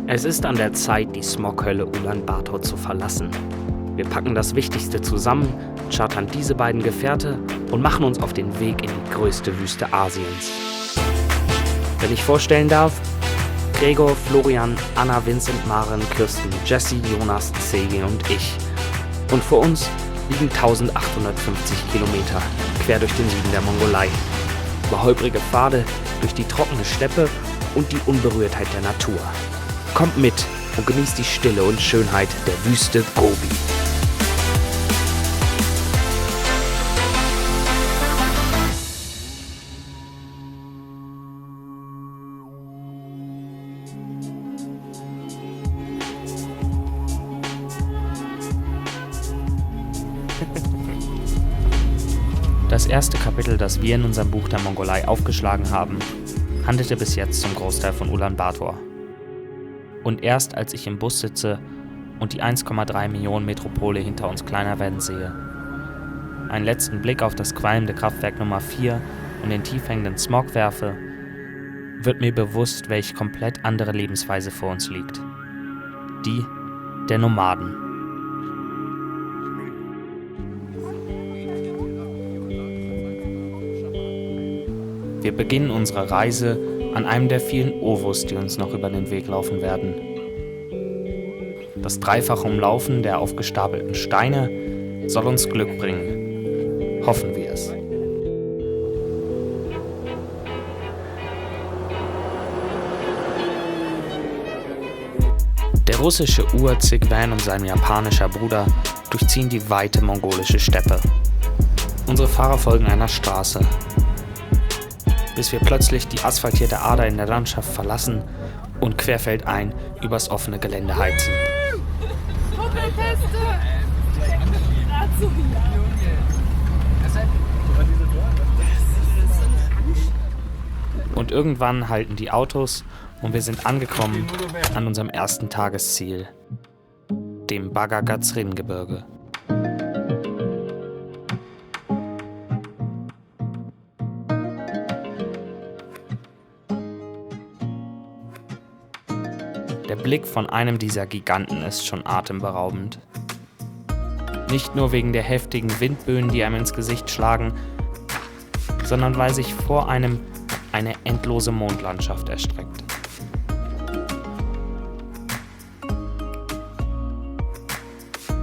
Es ist an der Zeit, die Smoghölle Ulaanbaatar zu verlassen. Wir packen das Wichtigste zusammen, chartern diese beiden Gefährte und machen uns auf den Weg in die größte Wüste Asiens. Wenn ich vorstellen darf, Gregor, Florian, Anna, Vincent, Maren, Kirsten, Jesse, Jonas, Sergej und ich. Und vor uns liegen 1850 Kilometer quer durch den Süden der Mongolei. Über holprige Pfade, durch die trockene Steppe und die Unberührtheit der Natur. Kommt mit und genießt die Stille und Schönheit der Wüste Gobi. Das erste Kapitel, das wir in unserem Buch der Mongolei aufgeschlagen haben, handelte bis jetzt zum Großteil von Ulaanbaatar. Und erst als ich im Bus sitze und die 1,3 Millionen Metropole hinter uns kleiner werden sehe, einen letzten Blick auf das qualmende Kraftwerk Nummer 4 und den tief hängenden Smog werfe, wird mir bewusst, welche komplett andere Lebensweise vor uns liegt. Die der Nomaden. Wir beginnen unsere Reise an einem der vielen Ovos, die uns noch über den Weg laufen werden. Das dreifache Umlaufen der aufgestapelten Steine soll uns Glück bringen. Hoffen wir es. Der russische Urzigwan und sein japanischer Bruder durchziehen die weite mongolische Steppe. Unsere Fahrer folgen einer Straße, bis wir plötzlich die asphaltierte Ader in der Landschaft verlassen und querfeldein übers offene Gelände heizen. Und irgendwann halten die Autos und wir sind angekommen an unserem ersten Tagesziel, dem Bagha-Gazrin-Gebirge. Der Blick von einem dieser Giganten ist schon atemberaubend. Nicht nur wegen der heftigen Windböen, die einem ins Gesicht schlagen, sondern weil sich vor einem eine endlose Mondlandschaft erstreckt.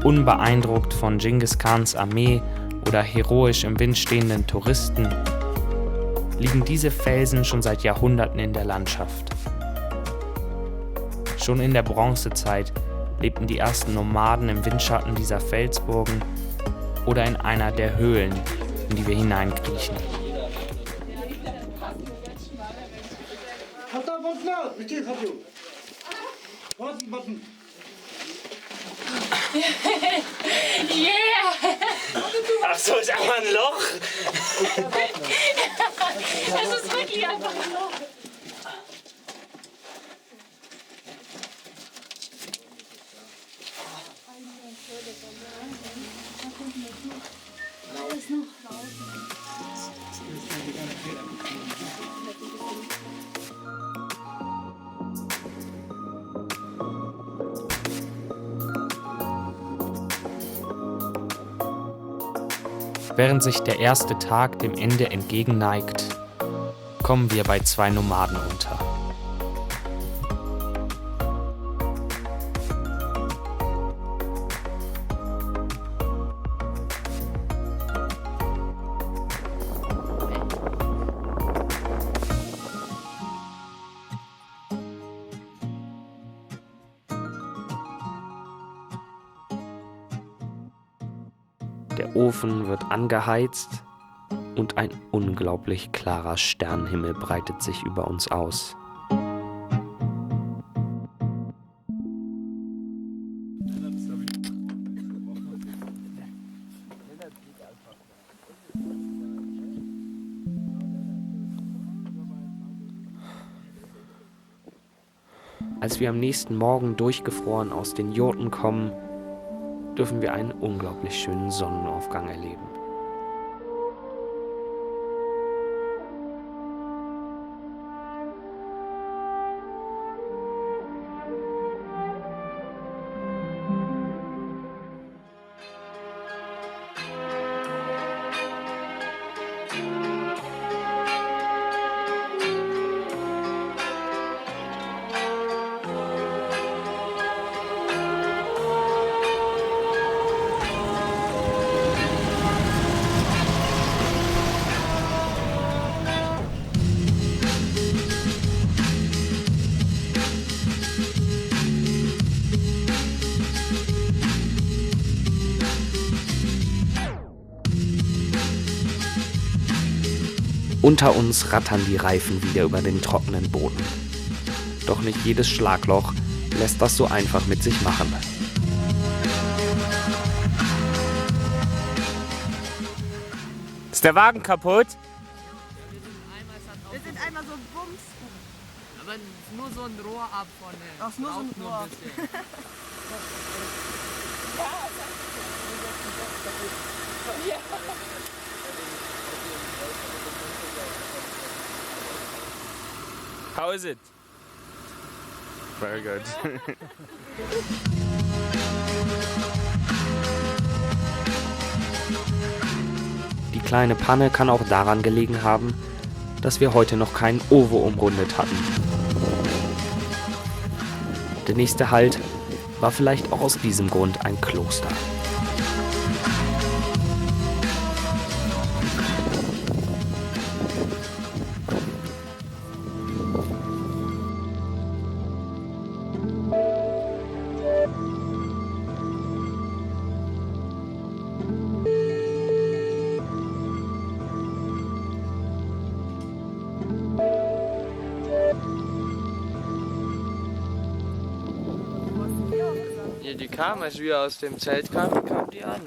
Unbeeindruckt von Dschingis Khans Armee oder heroisch im Wind stehenden Touristen, liegen diese Felsen schon seit Jahrhunderten in der Landschaft. Schon in der Bronzezeit lebten die ersten Nomaden im Windschatten dieser Felsburgen oder in einer der Höhlen, in die wir hineinkriechen. Yeah! Ach so, ist einfach ein Loch? Das ist wirklich einfach ein Loch. Während sich der erste Tag dem Ende entgegenneigt, kommen wir bei zwei Nomaden unter. Der Ofen wird angeheizt und ein unglaublich klarer Sternenhimmel breitet sich über uns aus. Als wir am nächsten Morgen durchgefroren aus den Jurten kommen, dürfen wir einen unglaublich schönen Sonnenaufgang erleben. Unter uns rattern die Reifen wieder über den trockenen Boden. Doch nicht jedes Schlagloch lässt das so einfach mit sich machen. Ist der Wagen kaputt? Wir sind einmal so bums. Aber nur so ein Rohr ab vorne. Ach, nur so ein Rohr. How is it? Very good. Die kleine Panne kann auch daran gelegen haben, dass wir heute noch keinen Ovo umrundet hatten. Der nächste Halt war vielleicht auch aus diesem Grund ein Kloster. Ja, die kam, als wir aus dem Zelt kamen, kam die an.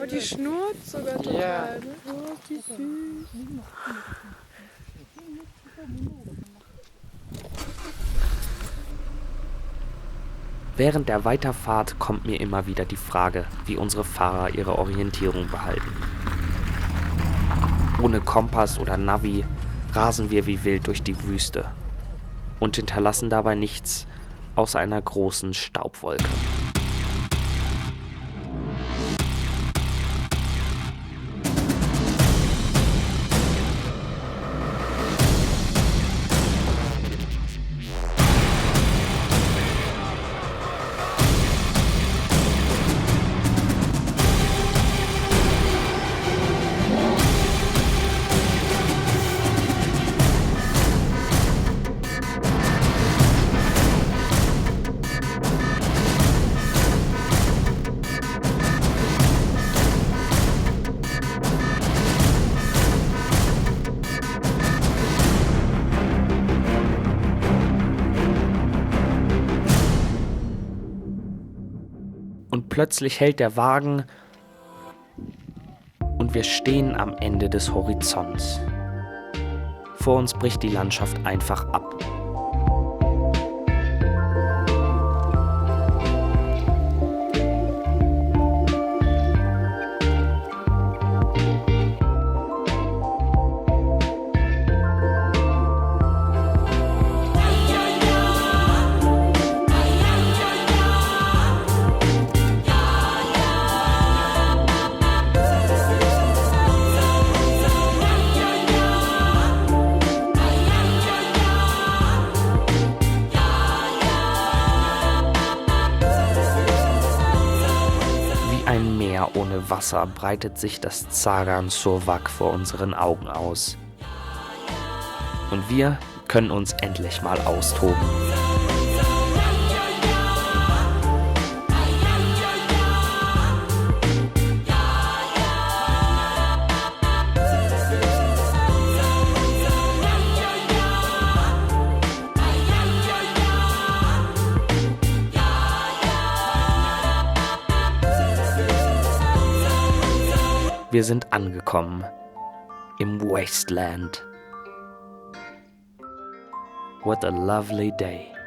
Und die schnurrt sogar total. Ja. Ne? Oh, die süß. Während der Weiterfahrt kommt mir immer wieder die Frage, wie unsere Fahrer ihre Orientierung behalten. Ohne Kompass oder Navi rasen wir wie wild durch die Wüste und hinterlassen dabei nichts außer einer großen Staubwolke. Und plötzlich hält der Wagen und wir stehen am Ende des Horizonts. Vor uns bricht die Landschaft einfach ab. Ein Meer ohne Wasser breitet sich das Tsagan Surwak vor unseren Augen aus. Und wir können uns endlich mal austoben. Wir sind angekommen im Wasteland. What a lovely day.